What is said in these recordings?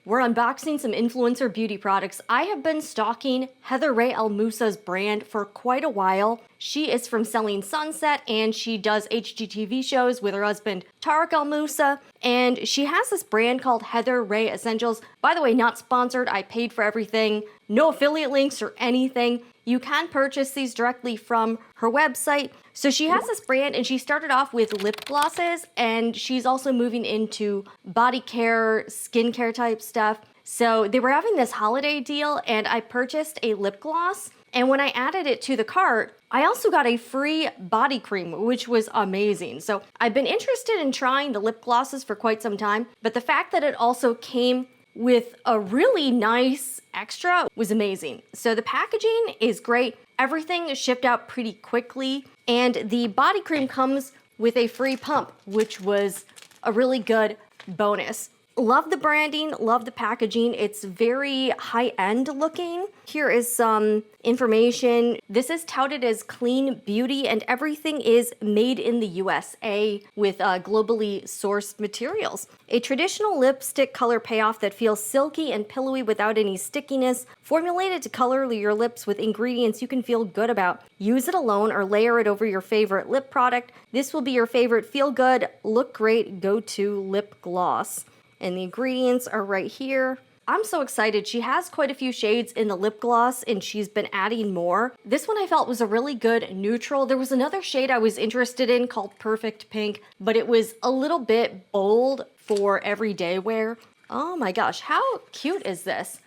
We're unboxing some influencer beauty products. I have been stalking Rae El Moussa's brand for quite a while. She is from Selling Sunset and she does HGTV shows with her husband Rae El Moussa. And she has this brand called Rae Essentials. By the way, not sponsored. I paid for everything. No affiliate links or anything. You can purchase these directly from her website. So she has this brand and she started off with lip glosses and she's also moving into body care, skincare type stuff. So they were having this holiday deal and I purchased a lip gloss. And when I added it to the cart, I also got a free body cream, which was amazing. So I've been interested in trying the lip glosses for quite some time, but the fact that it also came with a really nice extra was amazing. So the packaging is great. Everything is shipped out pretty quickly. And the body cream comes with a free pump, which was a really good bonus. Love the branding, love the packaging. It's very high-end looking. Here is some information. This is touted as clean beauty and everything is made in the USA with globally sourced materials. A traditional lipstick color payoff that feels silky and pillowy without any stickiness, formulated to color your lips with ingredients you can feel good about. Use it alone or layer it over your favorite lip product. This will be your favorite feel-good, look great, go-to lip gloss. And the ingredients are right here. I'm so excited. She has quite a few shades in the lip gloss and she's been adding more. This one I felt was a really good neutral. There was another shade I was interested in called Perfect Pink, but it was a little bit bold for everyday wear. Oh my gosh, how cute is this?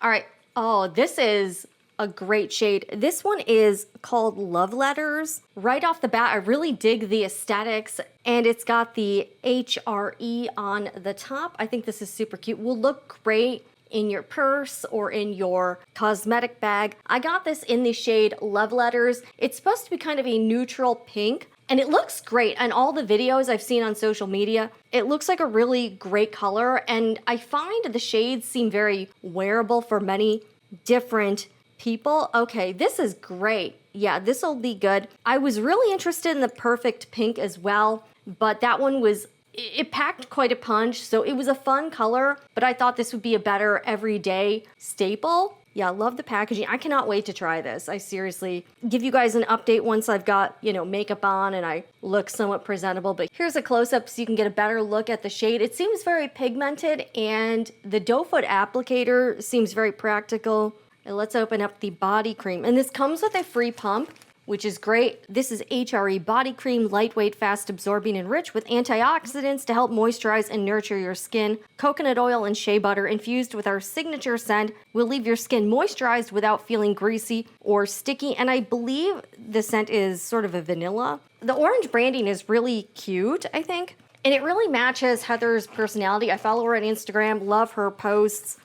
All right, oh, this is a great shade. This one is called Love Letters. Right off the bat, I really dig the aesthetics and it's got the HRE on the top. I think this is super cute. Will look great in your purse or in your cosmetic bag. I got this in the shade Love Letters. It's supposed to be kind of a neutral pink and it looks great. And all the videos I've seen on social media, it looks like a really great color. And I find the shades seem very wearable for many different people. Okay, this is great. Yeah, this will be good. I was really interested in the Perfect Pink as well, but that one was, it packed quite a punch, so it was a fun color, but I thought this would be a better everyday staple. Yeah, I love the packaging. I cannot wait to try this. I seriously give you guys an update once I've got, you know, makeup on and I look somewhat presentable, but here's a close-up so you can get a better look at the shade. It seems very pigmented and the doe foot applicator seems very practical. And let's open up the body cream. And this comes with a free pump, which is great. This is HRE body cream, lightweight, fast absorbing, and rich with antioxidants to help moisturize and nurture your skin. Coconut oil and shea butter infused with our signature scent will leave your skin moisturized without feeling greasy or sticky. And I believe the scent is sort of a vanilla. The orange branding is really cute, I think. And it really matches Heather's personality. I follow her on Instagram, love her posts.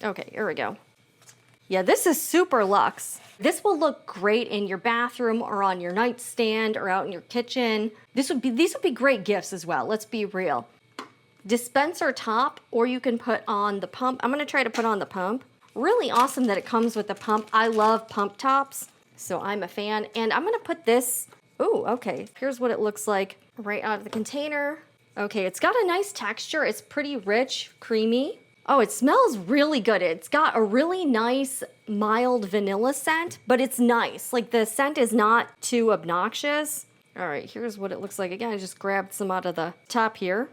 Okay, here we go. Yeah, this is super luxe. This will look great in your bathroom or on your nightstand or out in your kitchen. These would be great gifts as well. Let's be real. Dispenser top, or you can put on the pump. I'm gonna try to put on the pump. Really awesome that it comes with the pump. I love pump tops, so I'm a fan. And I'm gonna put this, ooh, okay. Here's what it looks like right out of the container. Okay, it's got a nice texture. It's pretty rich, creamy. Oh, it smells really good. It's got a really nice, mild vanilla scent, but it's nice. Like the scent is not too obnoxious. All right, here's what it looks like. Again, I just grabbed some out of the top here.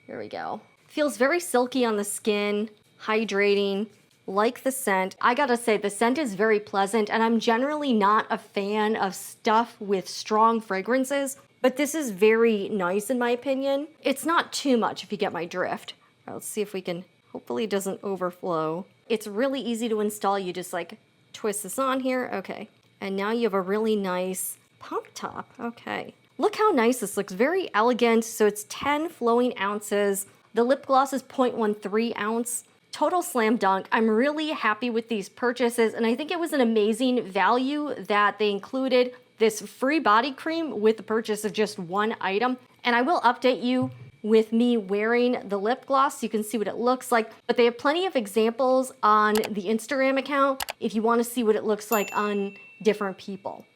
Here we go. Feels very silky on the skin, hydrating, like the scent. I gotta say, the scent is very pleasant, and I'm generally not a fan of stuff with strong fragrances, but this is very nice in my opinion. It's not too much if you get my drift. Let's see if we can, hopefully it doesn't overflow. It's really easy to install. You just like twist this on here. Okay. And now you have a really nice pump top. Okay. Look how nice this looks. Very elegant. So it's 10 flowing ounces. The lip gloss is 0.13 ounce. Total slam dunk. I'm really happy with these purchases. And I think it was an amazing value that they included this free body cream with the purchase of just one item. And I will update you with me wearing the lip gloss so you can see what it looks like. But they have plenty of examples on the Instagram account if you want to see what it looks like on different people.